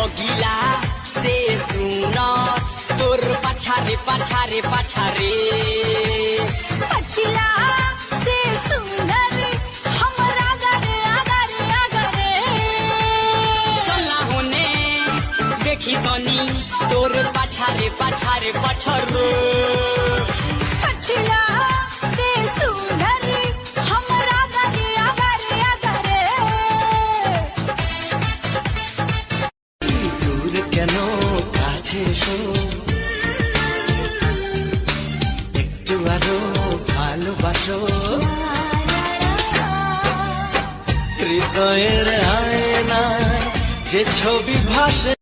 অগিলা সে সুন্দর তোর পাছারে পাছারে পাছারে पछिला से सुंदर हमरा आगरे आगरे आगरे चला होने देखी तनी तोर पाछारे पाछारे पछरो पछिला से सुंदर हमरा आगरे आगरे आगरे দূর কেন কাছে এসো একটু আরো ভালোবাসো হৃদয়ের আয়নায় যে ছবি ভাসে